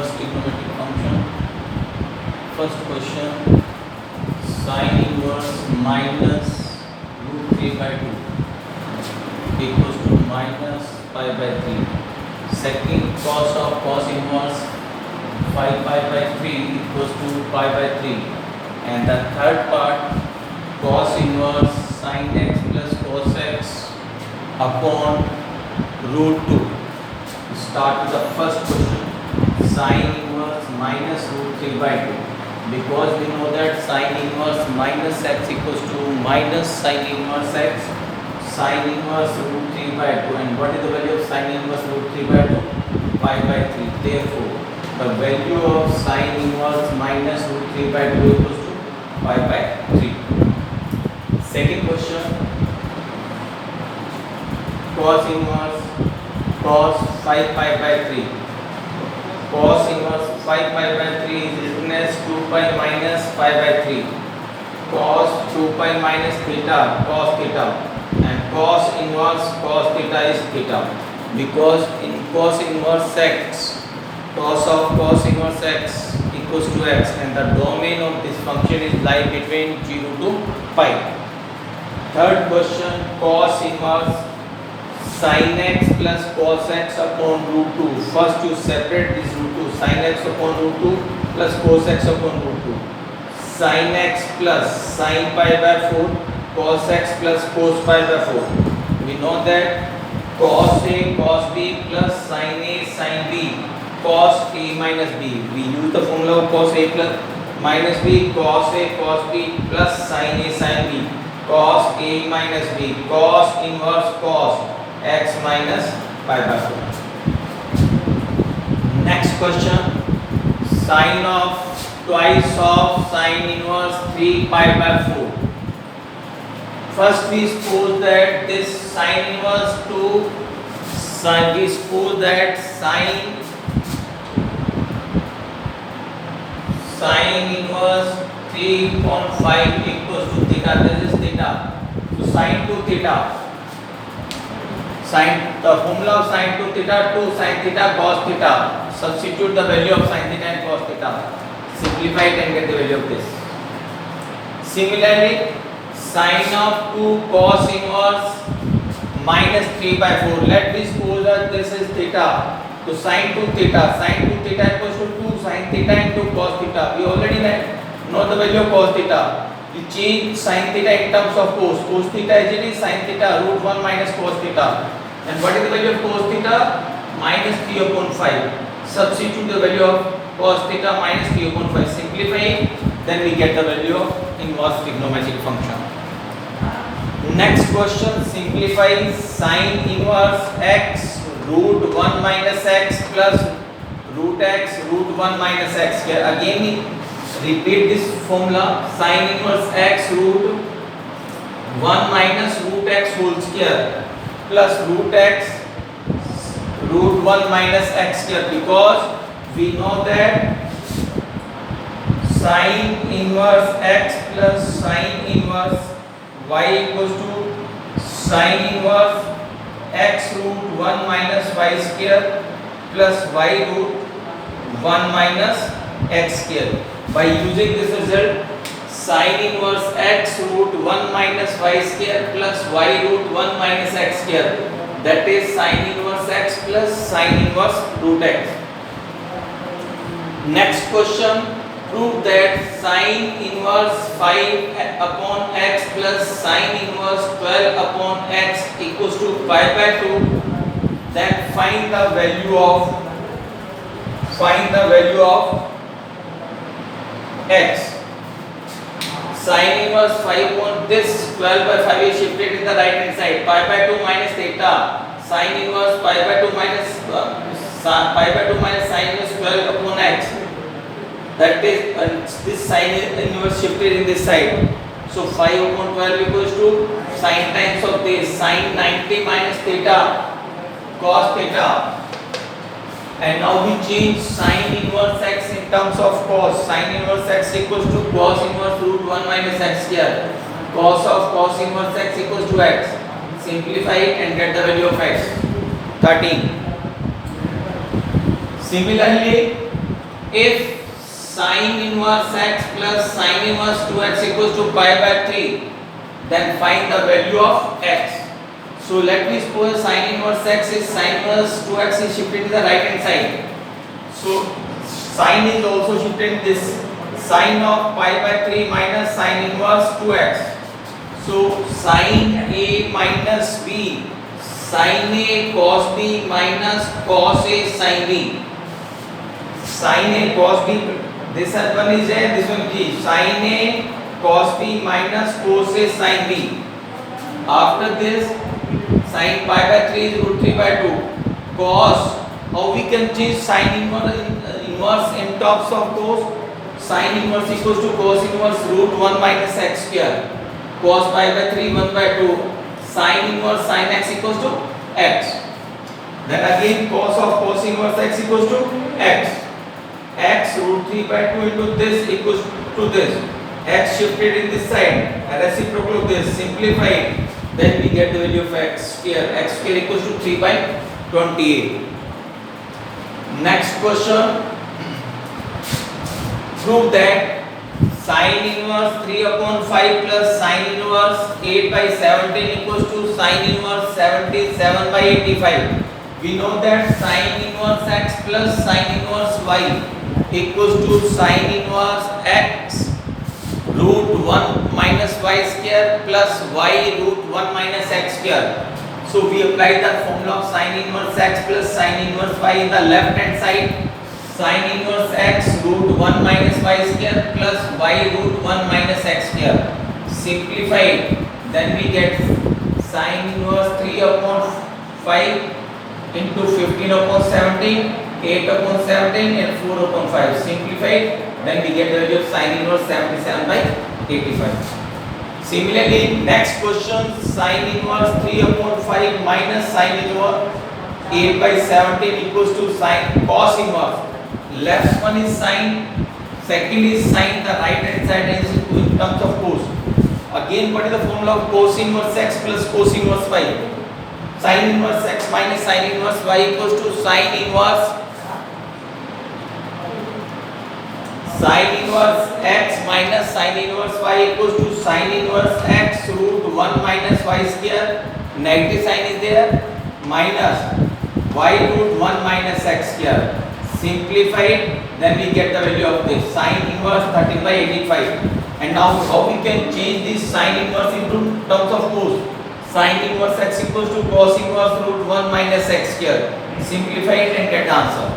inverse trigonometric function. First question, sin inverse minus root 3 by 2 equals to minus pi by 3. Second, cos of cos inverse 5 pi by 3 equals to pi by 3. And the third part, cos inverse sin x plus cos x upon root 2. Start with the first question, sin inverse minus root 3 by 2. Because we know that sin inverse minus x equals to minus sin inverse x, sin inverse root 3 by 2. And what is the value of sin inverse root 3 by 2? Pi by 3. Therefore, the value of sin inverse minus root 3 by 2 equals to pi by 3. Second question, cos inverse cos 5 pi by 3. Cos inverse 5 pi by 3 is written as 2 pi minus pi by 3. Cos 2 pi minus theta, cos theta. And cos inverse cos theta is theta. Because in cos inverse x, cos of cos inverse x equals to x, and the domain of this function is lie between 0 to pi. Third question, cos inverse sin x plus cos x upon root 2. First you separate this root 2, sin x upon root 2 plus cos x upon root 2. Sin x plus sin pi by 4, cos x plus cos pi by 4. We know that cos a cos b plus sin a sin b, cos a minus b. We use the formula of cos a plus minus b, cos a cos b plus sin a sin b, cos a minus b, cos inverse cos x minus pi by 4. Next question, sin of twice of sin inverse 3 pi by 4. First we suppose that this sin inverse we suppose that sin inverse 3.5 equals to theta. This is theta. So sin 2 theta. The formula of sin 2 theta, 2 sin theta cos theta. Substitute the value of sin theta and cos theta. Simplify it and get the value of this. Similarly, sin of 2 cos inverse minus 3 by 4. Let me suppose that this is theta. So sin 2 theta equals to 2 sin theta into cos theta. We already know the value of cos theta. You change sin theta in terms of cos. Cos theta is sin theta root 1 minus cos theta. And what is the value of cos theta? Minus 3 upon 5. Substitute the value of cos theta minus 3 upon 5. Simplify, then we get the value of inverse trigonometric function. Next question, simplify sin inverse x root 1 minus x plus root x root 1 minus x. Here again repeat this formula, sin inverse x root 1 minus root x whole square plus root x root 1 minus x square, because we know that sin inverse x plus sin inverse y equals to sin inverse x root 1 minus y square plus y root 1 minus x square. By using this result, sin inverse x root 1 minus y square plus y root 1 minus x square, that is sin inverse x plus sin inverse root x. Next question, prove that sin inverse 5 upon x plus sin inverse 12 upon x equals to pi by 2. Then find the value of x. Sin inverse 5 upon this 12 by 5 is shifted in the right hand side. Pi by 2 minus theta. Sin inverse pi by 2 minus sin inverse 12 upon x. That is this sin inverse shifted in this side. So 5 upon 12 equals to sin times of this, sin 90 minus theta cos theta. And now we change sin inverse x in terms of cos. Sin inverse x equals to cos inverse root 1 minus x square. Cos of cos inverse x equals to x. Simplify it and get the value of x. 13. Similarly, if sin inverse x plus sin inverse 2x equals to pi by 3, then find the value of x. So let me suppose sin inverse x is sin inverse 2x is shifted to the right hand side. So sin is also shifted this sin of pi by 3 minus sin inverse 2x. So sin a minus b, sin a cos b minus cos a sin b. Sin a cos b, this one is a, this one is sin a cos b minus cos a sin b. After this, sin pi by 3 is root 3 by 2. Cos, how we can change sin inverse in terms of cos? Sin inverse equals to cos inverse root 1 minus x square. Cos pi by 3 1 by 2. Sin inverse sin x equals to x. Then again cos of cos inverse x equals to x. X root 3 by 2 into this equals to this. X shifted in this side, a reciprocal of this, simplified, then we get the value of x square. X square equals to 3 by 28. Next question. Prove that sin inverse 3 upon 5 plus sin inverse 8 by 17 equals to sin inverse 77 by 85. We know that sin inverse x plus sin inverse y equals to sin inverse x root 1 minus y square plus y root 1 minus x square. So we apply the formula of sin inverse x plus sin inverse y in the left hand side. Sin inverse x root 1 minus y square plus y root 1 minus x square. Simplified, then we get sin inverse 3 upon 5 into 15 upon 17, 8 upon 17 and 4 upon 5. Simplified, then we get the value of sin inverse 77 by 85. Similarly, next question, sin inverse 3 upon 5 minus sin inverse 8 by 17 equals to sin cos inverse. Left one is sin, second is sin, the right hand side is in terms of cos. Again, what is the formula of cos inverse x plus cos inverse y? Sin inverse x minus sin inverse y equals to sin inverse x minus sin inverse y equals to sin inverse x root 1 minus y square, negative sign is there, minus y root 1 minus x square. Simplified, then we get the value of this sin inverse 13 by 85. And now how we can change this sin inverse into terms of cos? Sin inverse x equals to cos inverse root 1 minus x square. Simplified and get answer.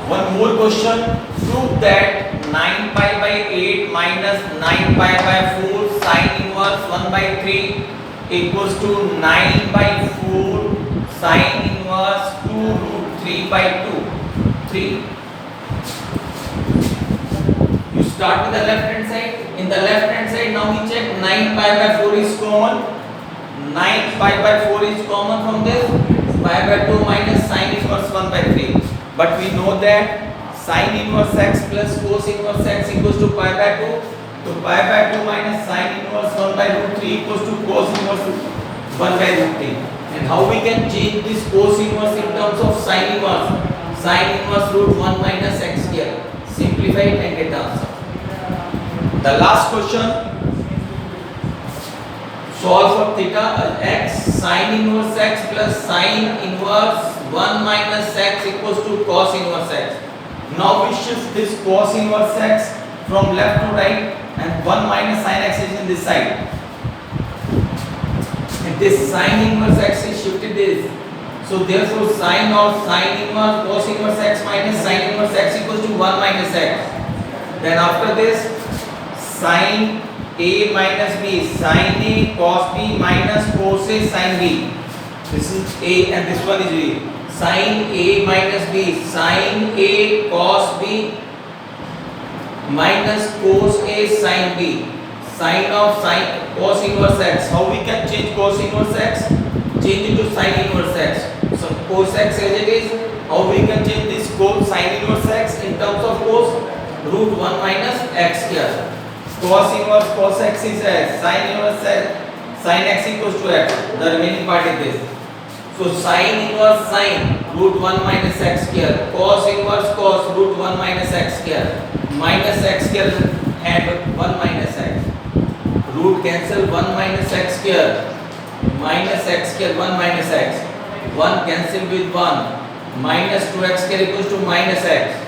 One more question. Prove that 9 pi by 8 minus 9 pi by 4 sin inverse 1 by 3 equals to 9 by 4 sin inverse 2 root 3 by 2. 3. You start with the left hand side. In the left hand side, now we check 9 pi by 4 is common. 9 pi by 4 is common from this. Pi by 2 minus sin inverse 1 by 3. But we know that sin inverse x plus cos inverse x equals to pi by 2. So pi by 2 minus sin inverse 1 by root 3 equals to cos inverse 1 by root 3. And how we can change this cos inverse in terms of sin inverse? Sin inverse root 1 minus x square. Simplify it and get the answer. The last question. Solve for theta x sin inverse x plus sin inverse 1 minus x equals to cos inverse x. Now we shift this cos inverse x from left to right and 1 minus sin x is in this side. And this sin inverse x is shifted this. So therefore sin of sin inverse cos inverse x minus sin inverse x equals to 1 minus x. Then after this sin a minus b, sin a cos b minus cos a sin b. This is a and this one is b. Sin a minus b, sin a cos b minus cos a sin b. Sin of sin cos inverse x. How we can change cos inverse x? Change it to sin inverse x. So cos x as it is. How we can change this cos sin inverse x in terms of cos? Root 1 minus x square. Cos inverse cos x is x. Sin inverse x, sin x equals to x. The remaining part is this. So sin inverse sin root 1 minus x square, cos inverse cos root 1 minus x square, minus x square and 1 minus x. Root cancel 1 minus x square, minus x square 1 minus x. 1 cancel with 1, minus 2x square equals to minus x.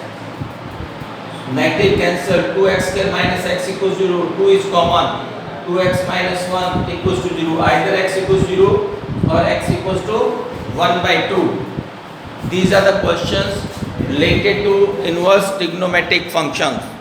Negative cancel, 2x square minus x equals to 0, 2 is common. 2x minus 1 equals to 0, either x equals 0 or x equals to 1 by 2. These are the questions related to inverse trigonometric functions.